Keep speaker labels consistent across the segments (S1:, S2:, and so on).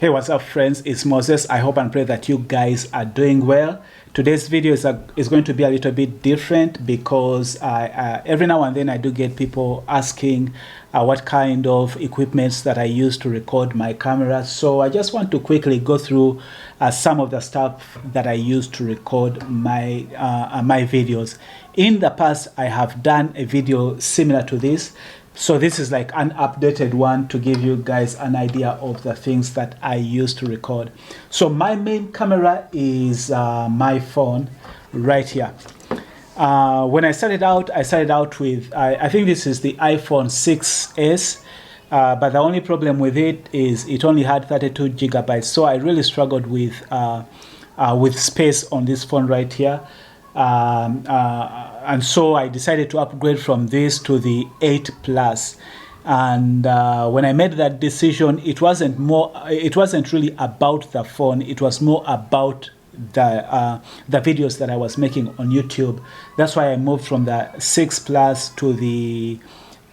S1: Hey, what's up friends, it's Moses. I hope and pray that you guys are doing well. Today's video is going to be a little bit different because every now and then I do get people asking what kind of equipments that I use to record my camera. So I just want to quickly go through some of the stuff that I use to record my my videos. In the past, I have done a video similar to this. So this is like an updated one to give you guys an idea of the things that I use to record. So my main camera is my phone right here. When I started out with, I think this is the iPhone 6s, but the only problem with it is it only had 32 gigabytes. So I really struggled with space on this phone right here. And so I decided to upgrade from this to the 8 Plus. And when I made that decision, it wasn't really about the phone. It was more about the videos that I was making on YouTube. That's why I moved from the 6 Plus to the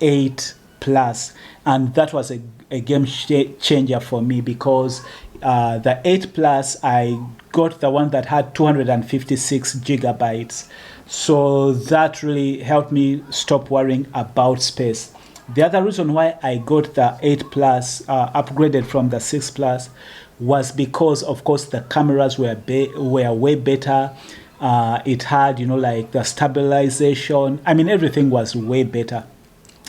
S1: 8 Plus, and that was a game changer for me because the 8 Plus, I got the one that had 256 gigabytes. So that really helped me stop worrying about space. The other reason why I got the 8 Plus upgraded from the 6 Plus was because, of course, the cameras were way better. It had, like the stabilization. I mean, everything was way better.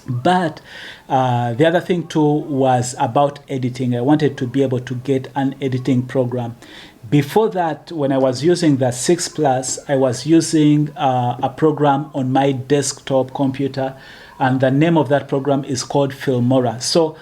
S1: But the other thing too was about editing. I wanted to be able to get an editing program. Before that, when I was using the 6 Plus, I was using a program on my desktop computer, and the name of that program is called Filmora. So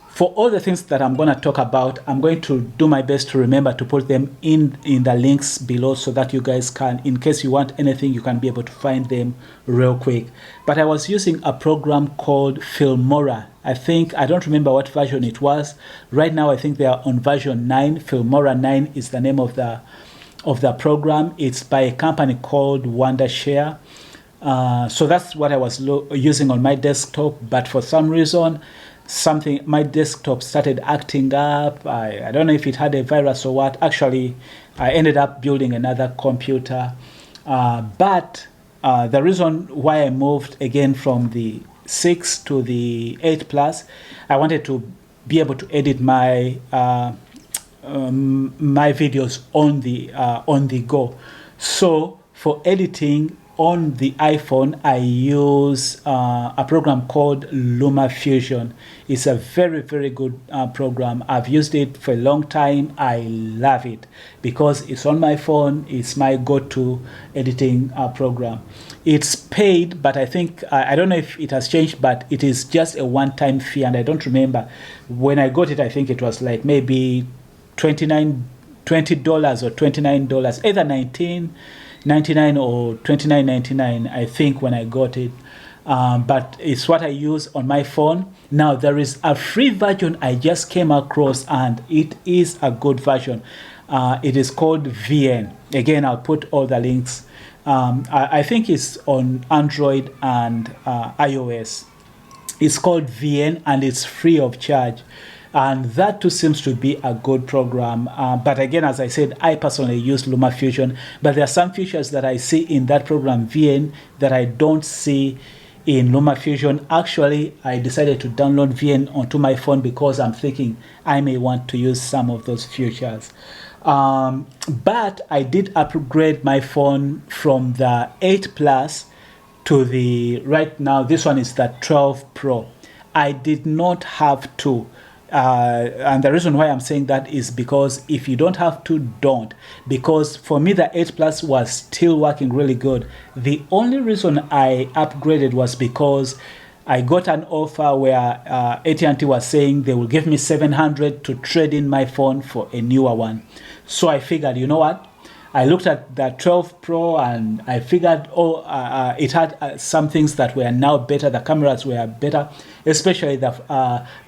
S1: for all the things that I'm going to talk about, I'm going to do my best to remember to put them in the links below so that you guys can, in case you want anything, you can be able to find them real quick. But I was using a program called Filmora. I don't remember what version it was. Right now, I think they are on version 9. Filmora 9 is the name of the program. It's by a company called Wondershare. So that's what I was using on my desktop. But for some reason, my desktop started acting up. I don't know if it had a virus or what. Actually, I ended up building another computer. But the reason why I moved again from the 6 to the 8 Plus, I wanted to be able to edit my my videos on the go. So for editing on the iPhone, I use a program called LumaFusion. It's a very good program. I've used it for a long time. I love it because it's on my phone. It's my go-to editing program. It's paid, but I think, I don't know if it has changed, but it is just a one-time fee, and I don't remember. When I got it, I think it was like maybe $20 or $29, either $19.99 or $29.99, I think, when I got it. But it's what I use on my phone. Now, there is a free version I just came across, and it is a good version. It is called VN. Again, I'll put all the links. I think it's on Android and iOS. It's called VN, and it's free of charge. And that too seems to be a good program. But again, as I said, I personally use LumaFusion. But there are some features that I see in that program, VN, that I don't see in LumaFusion. Actually, I decided to download VN onto my phone because I'm thinking I may want to use some of those features. But I did upgrade my phone from the 8 Plus to the, right now, this one is the 12 Pro. I did not have to. And the reason why I'm saying that is because if you don't have to, don't. Because for me, the 8 Plus was still working really good. The only reason I upgraded was because I got an offer where AT&T was saying they will give me $700 to trade in my phone for a newer one. So I figured, you know what? I looked at the 12 Pro and I figured, it had some things that were now better. The cameras were better, especially the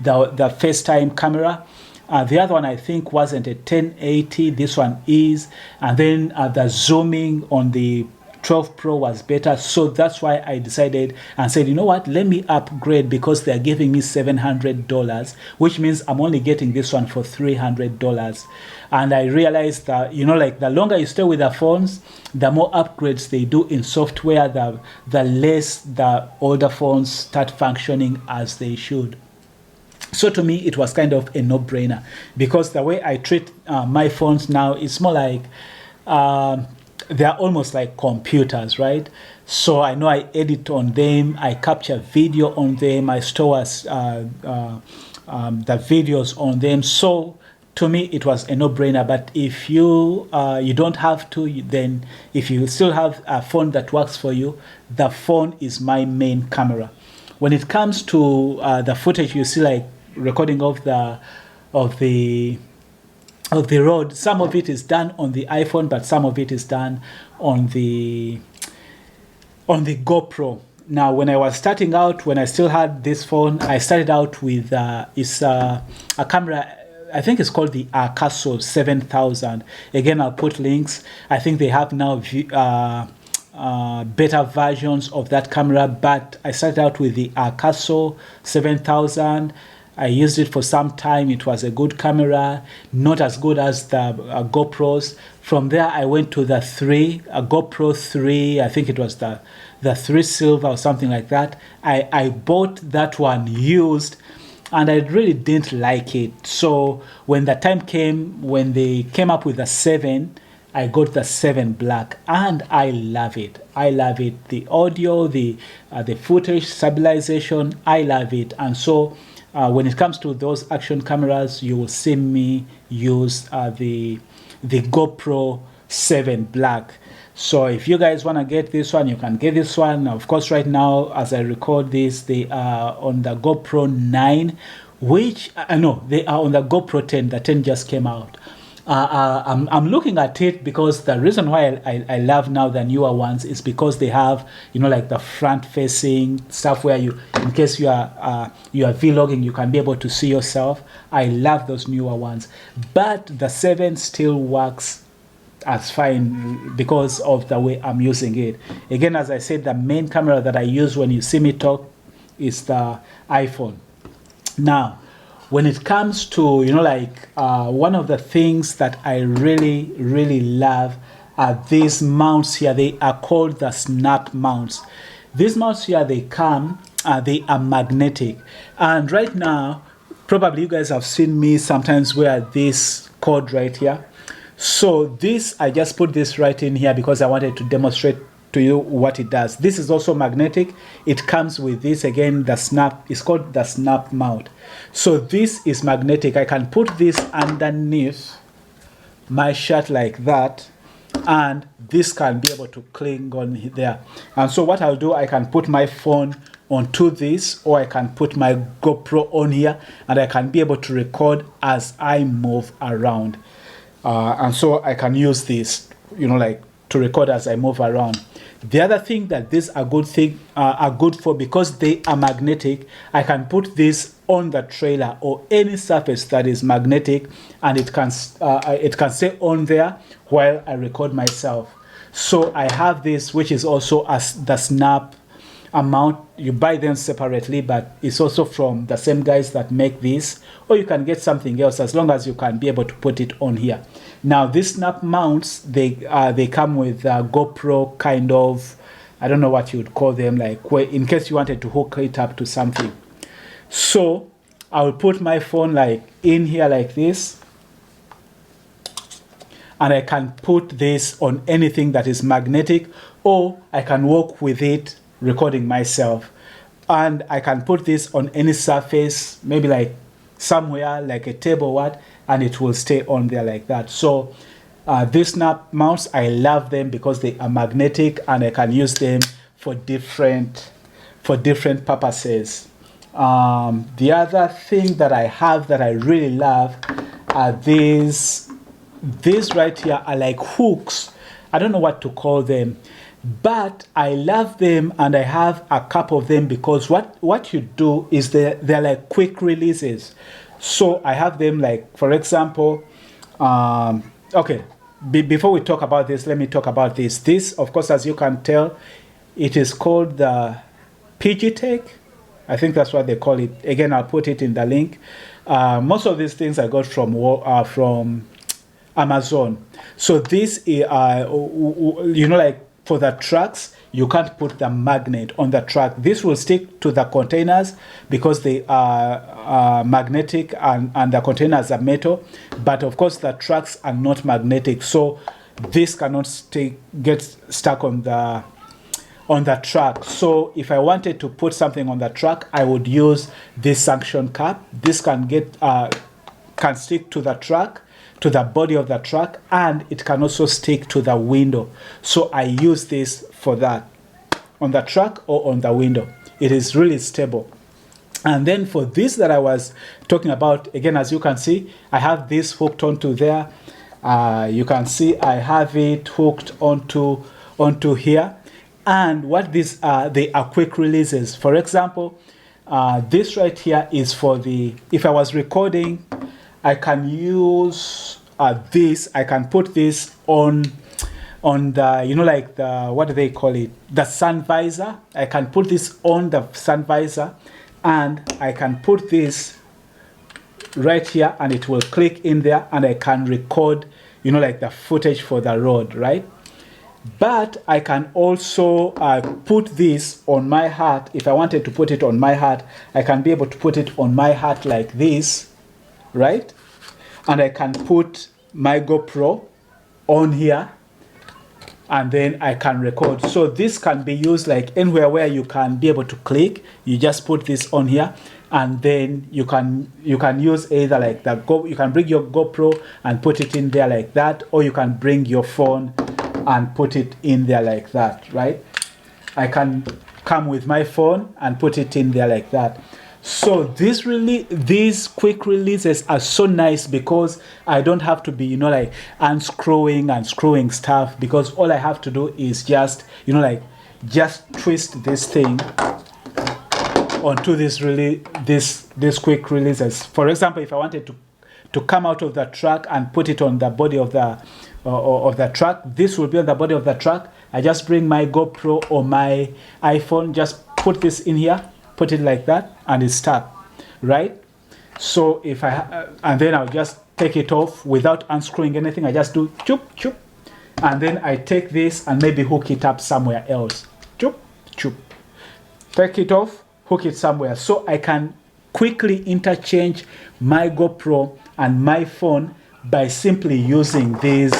S1: FaceTime camera. The other one, I think, wasn't a 1080. This one is. And then the zooming on the 12 Pro was better. So that's why I decided and said, you know what, let me upgrade, because they're giving me $700, which means I'm only getting this one for $300. And I realized that, you know, like the longer you stay with the phones, the more upgrades they do in software, the less the older phones start functioning as they should. So to me, it was kind of a no-brainer, because the way I treat my phones now, it's more like they're almost like computers, right? So I know I edit on them, I capture video on them, I store the videos on them. So to me, it was a no-brainer. But if you don't have to, then if you still have a phone that works for you, the phone is my main camera. When it comes to the footage you see, like recording of the road, some of it is done on the iPhone, but some of it is done on the GoPro. Now, when I was starting out, when I still had this phone, I started out with it's a camera. I think it's called the Arcaso 7000. Again, I'll put links. I think they have now better versions of that camera, but I started out with the Arcaso 7000. I used it for some time. It was a good camera, not as good as the GoPros. From there, I went to the GoPro 3. I think it was the 3 Silver or something like that. I bought that one used, and I really didn't like it. So when the time came, when they came up with the 7, I got the 7 Black, and I love it. I love it. The audio, the footage stabilization, I love it. And so when it comes to those action cameras, you will see me use the GoPro 7 Black. So if you guys want to get this one, you can get this one. Of course, right now, as I record this, they are on the GoPro 9, which, no, they are on the GoPro 10. The 10 just came out. I'm looking at it because the reason why I love now the newer ones is because they have, you know, like the front facing stuff where you, in case you are vlogging, you can be able to see yourself. I love those newer ones, but the 7 still works as fine because of the way I'm using it. Again, as I said, the main camera that I use when you see me talk is the iPhone. Now, when it comes to, you know, like one of the things that I really, really love are these mounts here. They are called the snap mounts. These mounts here, they are magnetic. And right now, probably you guys have seen me sometimes wear this cord right here. So this, I just put this right in here because I wanted to demonstrate to you what it does. This is also magnetic. It comes with this, again, the snap, it's called the snap mount. So this is magnetic. I can put this underneath my shirt like that, and this can be able to cling on there. And so what I'll do, I can put my phone onto this, or I can put my GoPro on here, and I can be able to record as I move around. And so I can use this, you know, like to record as I move around. The other thing that these are good for, because they are magnetic, I can put this on the trailer or any surface that is magnetic, and it can stay on there while I record myself. So I have this, which is also the snap mount. You buy them separately, but it's also from the same guys that make this, or you can get something else as long as you can be able to put it on here. Now these snap mounts, they come with GoPro kind of, I don't know what you would call them, like where, in case you wanted to hook it up to something. So I will put my phone like in here like this, and I can put this on anything that is magnetic, or I can walk with it recording myself. And I can put this on any surface, maybe like somewhere like a table, what, and it will stay on there like that. So these snap mounts, I love them because they are magnetic, and I can use them for different purposes. The other thing that I have that I really love are these right here are like hooks. I don't know what to call them, but I love them, and I have a couple of them because what you do is they're like quick releases. So I have them, like, for example, okay, before we talk about this, let me talk about this. This, of course, as you can tell, it is called the PG Tech. I think that's what they call it. Again, I'll put it in the link. Most of these things I got from Amazon. So this, you know, like for the trucks, you can't put the magnet on the truck. This will stick to the containers because they are magnetic and the containers are metal. But of course, the trucks are not magnetic. So this cannot get stuck on the truck. So if I wanted to put something on the truck, I would use this suction cap. This can stick to the truck, to the body of the truck, and it can also stick to the window. So I use this for that, on the truck or on the window. It is really stable. And then for this that I was talking about, again, as you can see, I have this hooked onto there. You can see I have it hooked onto here. And what these are, they are quick releases. For example, this right here is for if I was recording, I can use this. I can put this on the, you know, like the, what do they call it? The sun visor. I can put this on the sun visor, and I can put this right here, and it will click in there, and I can record, you know, like the footage for the road, right? But I can also put this on my hat. If I wanted to put it on my hat, I can be able to put it on my hat like this, right? And I can put my GoPro on here, and then I can record. So this can be used like anywhere where you can be able to click. You just put this on here, and then you can use either like you can bring your GoPro and put it in there like that, or you can bring your phone and put it in there like that, right? I can come with my phone and put it in there like that. So these quick releases are so nice because I don't have to be, you know, like unscrewing and screwing stuff, because all I have to do is just, you know, like just twist this thing onto this quick releases. For example, if I wanted to come out of the truck and put it on the body of the truck, this will be on the body of the truck. I just bring my GoPro or my iPhone, just put this in here, put it like that, and it's stuck, right? So if and then I'll just take it off without unscrewing anything. I just do choop choop, and then I take this and maybe hook it up somewhere else. Choop choop, take it off, hook it somewhere, so I can quickly interchange my GoPro and my phone by simply using these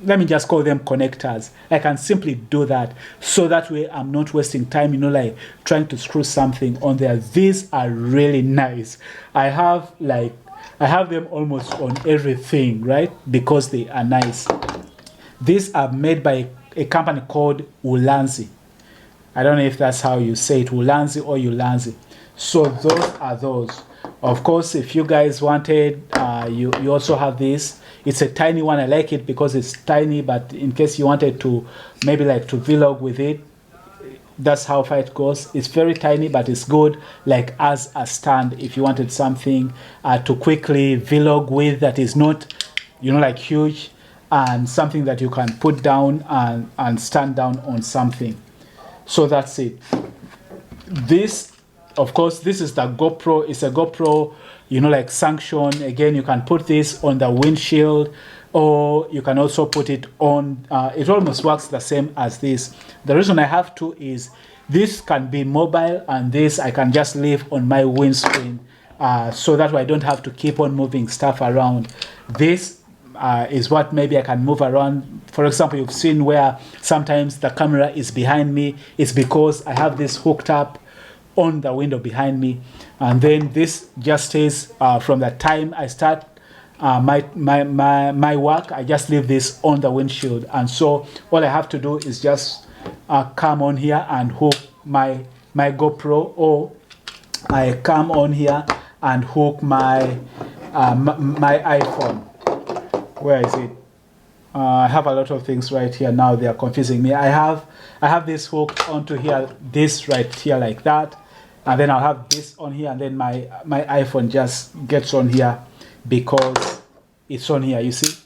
S1: let me just call them connectors. I can simply do that, so that way I'm not wasting time, you know, like trying to screw something on there. These are really nice. I have them almost on everything, right? Because they are nice. These are made by a company called Ulanzi. I don't know if that's how you say it, Ulanzi or Ulanzi. So those are those. Of course, if you guys wanted, you also have this. It's a tiny one. I like it because it's tiny, but in case you wanted to maybe like to vlog with it, that's how far it goes. It's very tiny, but it's good like as a stand if you wanted something to quickly vlog with that is not, you know, like huge, and something that you can put down and stand down on something. So that's it. This, of course, this is the GoPro. It's a GoPro, you know, like sanction. Again, you can put this on the windshield, or you can also put it on, it almost works the same as this. The reason I have two is this can be mobile, and this I can just leave on my windscreen, so that way I don't have to keep on moving stuff around. This is what maybe I can move around. For example, you've seen where sometimes the camera is behind me. It's because I have this hooked up on the window behind me, and then this just stays from the time I start my work. I just leave this on the windshield, and so all I have to do is just come on here and hook my GoPro, or I come on here and hook my my iPhone. Where is it? I have a lot of things right here now. They are confusing me. I have this hooked onto here, this right here like that, and then I'll have this on here, and then my iPhone just gets on here because it's on here, you see.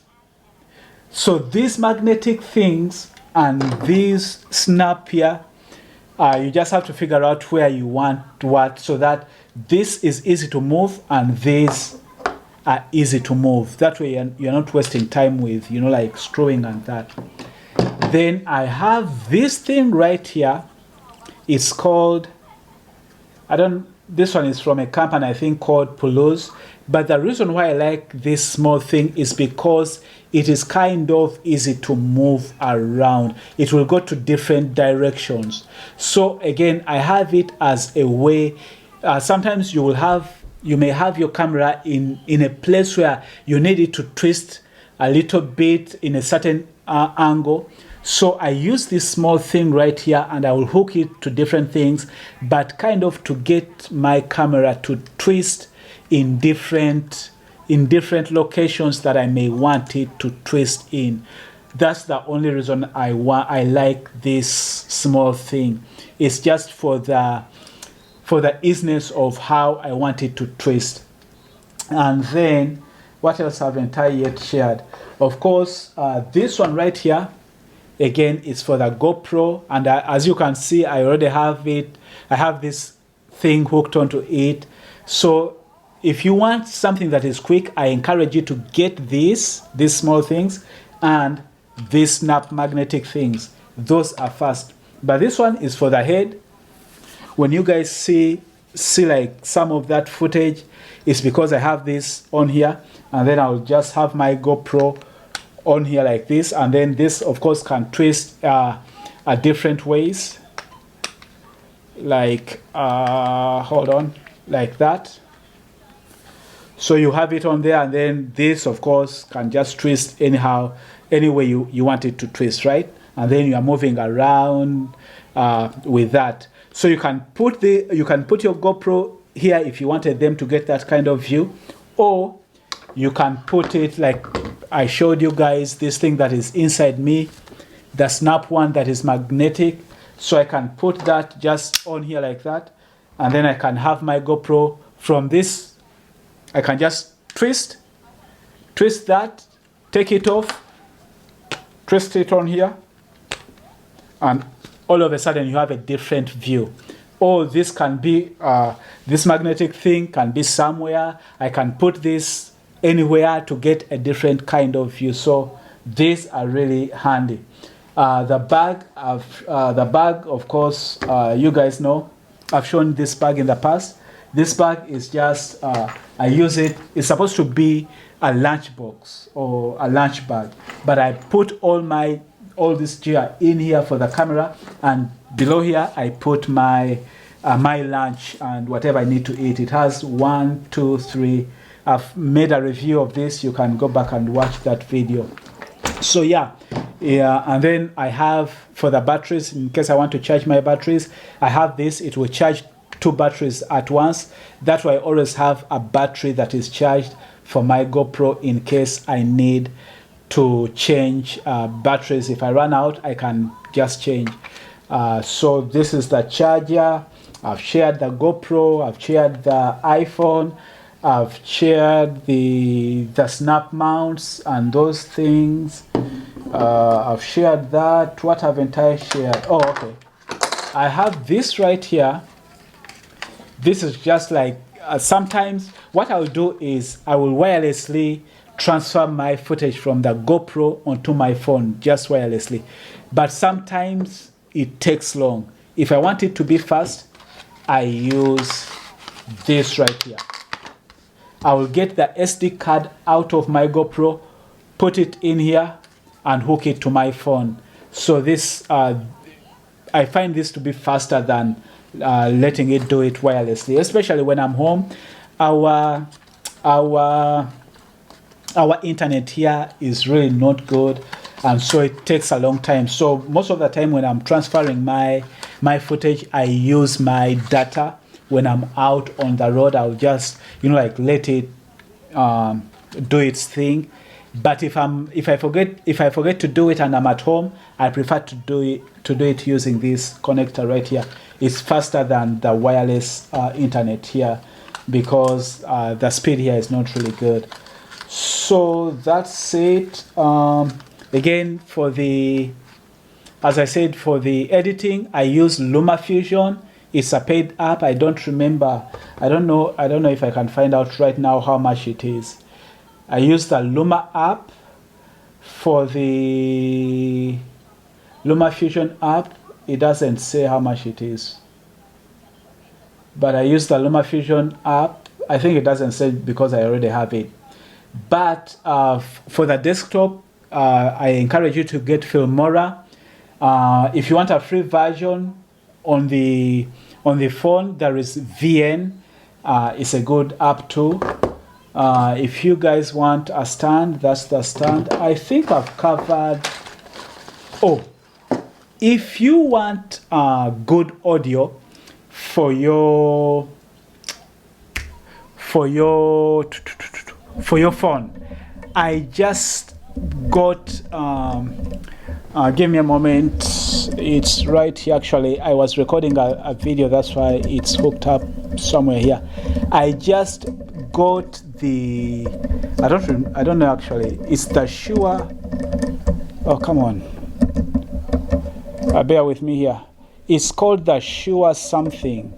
S1: So these magnetic things and these snap here, you just have to figure out where you want what, so that this is easy to move and these are easy to move. That way you're not wasting time with, you know, like screwing and that. Then I have this thing right here. It's called, this one is from a company I think called Puluz. But the reason why I like this small thing is because it is kind of easy to move around. It will go to different directions. So again, I have it as a way. Sometimes you may have your camera in a place where you need it to twist a little bit in a certain angle. So I use this small thing right here and I will hook it to different things, but kind of to get my camera to twist in different locations that I may want it to twist in. That's the only reason I like this small thing. It's just for the easiness of how I want it to twist. And then what else haven't I yet shared? Of course, this one right here, again, is for the GoPro, and as you can see, I already have it. I have this thing hooked onto it. So if you want something that is quick, I encourage you to get these small things and these snap magnetic things. Those are fast. But this one is for the head. When you guys see like some of that footage, it's because I have this on here, and then I'll just have my GoPro on here like this, and then this of course can twist different ways, like hold on, like that. So you have it on there, and then this of course can just twist anyhow, any way you want it to twist, right? And then you are moving around with that. So you can put your GoPro here if you wanted them to get that kind of view, or you can put it like I showed you guys, this thing that is inside me, the snap one that is magnetic. So I can put that just on here like that, and then I can have my GoPro from this. I can just twist that, take it off, twist it on here, and all of a sudden you have a different view. Or this can be, this magnetic thing can be somewhere. I can put this anywhere to get a different kind of view. So these are really handy. The bag, of course, you guys know, I've shown this bag in the past. This bag is just, I use it, it's supposed to be a lunch box or a lunch bag, but I put all this gear in here for the camera, and below here I put my lunch and whatever I need to eat. It has 1, 2, 3. I've made a review of this. You can go back and watch that video. So yeah, and then I have for the batteries, in case I want to charge my batteries, I have this. It will charge 2 batteries at once. That way I always have a battery that is charged for my GoPro in case I need to change batteries. If I run out, I can just change. So this is the charger. I've shared the GoPro, I've shared the iPhone, I've shared the snap mounts and those things. I've shared that. What haven't I shared? Oh, okay. I have this right here. This is just like, sometimes what I'll do is I will wirelessly transfer my footage from the GoPro onto my phone, just wirelessly. But sometimes it takes long. If I want it to be fast, I use this right here. I will get the SD card out of my GoPro, put it in here, and hook it to my phone. So this, I find this to be faster than letting it do it wirelessly, especially when I'm home. Our internet here is really not good, and so it takes a long time. So most of the time when I'm transferring my footage, I use my data. When I'm out on the road, I'll just, like let it do its thing. But if I forget to do it and I'm at home, I prefer to do it using this connector right here. It's faster than the wireless internet here. because the speed here is not really good. So that's it. Again, for the, as I said, for the editing, I use LumaFusion. It's a paid app. I don't remember. I don't know if I can find out right now how much it is. I use the Luma app. For the LumaFusion app, it doesn't say how much it is. But I use the LumaFusion app. I think it doesn't say because I already have it. But for the desktop, I encourage you to get Filmora. If you want a free version on the phone, there is VN. It's a good app too. If you guys want a stand, that's the stand. I think I've covered. Oh, if you want good audio for your phone, I just got. Give me a moment. It's right here. Actually, I was recording a video. That's why it's hooked up somewhere here. I just got the. I don't know actually. It's the Shure. Oh, come on. Bear with me here. It's called the Shure something.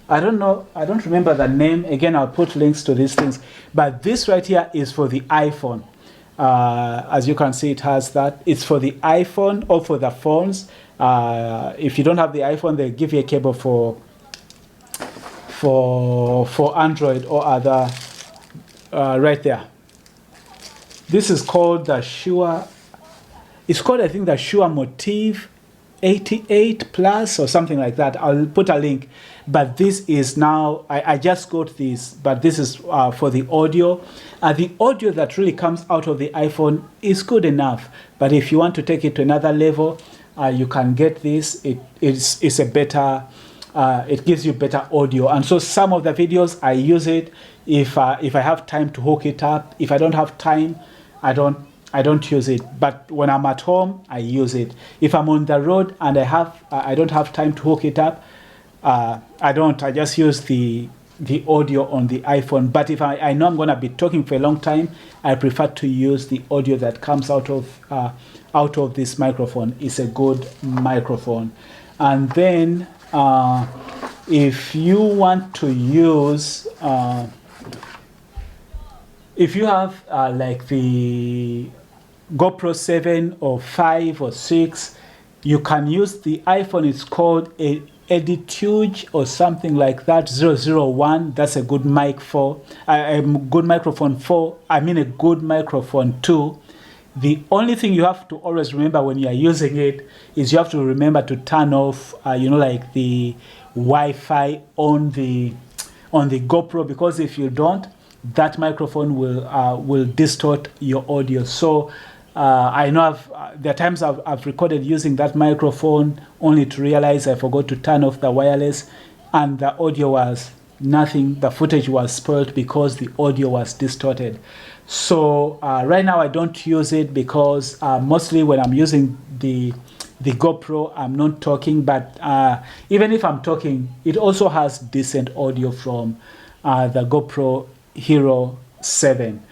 S1: I don't know. I don't remember the name. Again, I'll put links to these things. But this right here is for the iPhone. As you can see, it has that. It's for the iPhone or for the phones. If you don't have the iPhone, they give you a cable for Android or other. Right there. This is called the Shure. It's called, I think, the Shure Motive 88 Plus or something like that. I'll put a link. But this is now, I just got this, but this is for the audio. The audio that really comes out of the iPhone is good enough. But if you want to take it to another level, you can get this. It's a better, it gives you better audio. And so some of the videos, I use it if I have time to hook it up. If I don't have time, I don't use it. But when I'm at home, I use it. If I'm on the road and I don't have time to hook it up, I just use the audio on the iPhone. But if I know I'm going to be talking for a long time, I prefer to use the audio that comes out of this microphone. It's a good microphone. And then if you want to use, if you have like the GoPro 7 or 5 or 6, you can use the iPhone. It's called a LumaTouch or something like that, 001. That's a good mic for a good microphone for. I mean a good microphone too. The only thing you have to always remember when you are using it is you have to remember to turn off, like the Wi-Fi on the GoPro, because if you don't, that microphone will distort your audio. So I know there are times I've recorded using that microphone only to realize I forgot to turn off the wireless, and the audio was nothing. The footage was spoiled because the audio was distorted. So right now I don't use it because mostly when I'm using the GoPro, I'm not talking. But even if I'm talking, it also has decent audio from the GoPro Hero 7.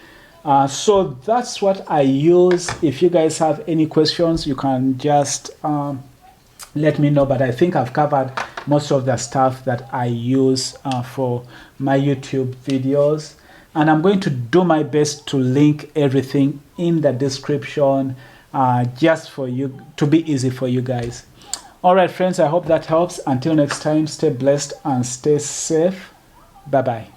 S1: So that's what I use. If you guys have any questions, you can just let me know. But I think I've covered most of the stuff that I use for my YouTube videos. And I'm going to do my best to link everything in the description just for you, to be easy for you guys. All right, friends, I hope that helps. Until next time, stay blessed and stay safe. Bye-bye.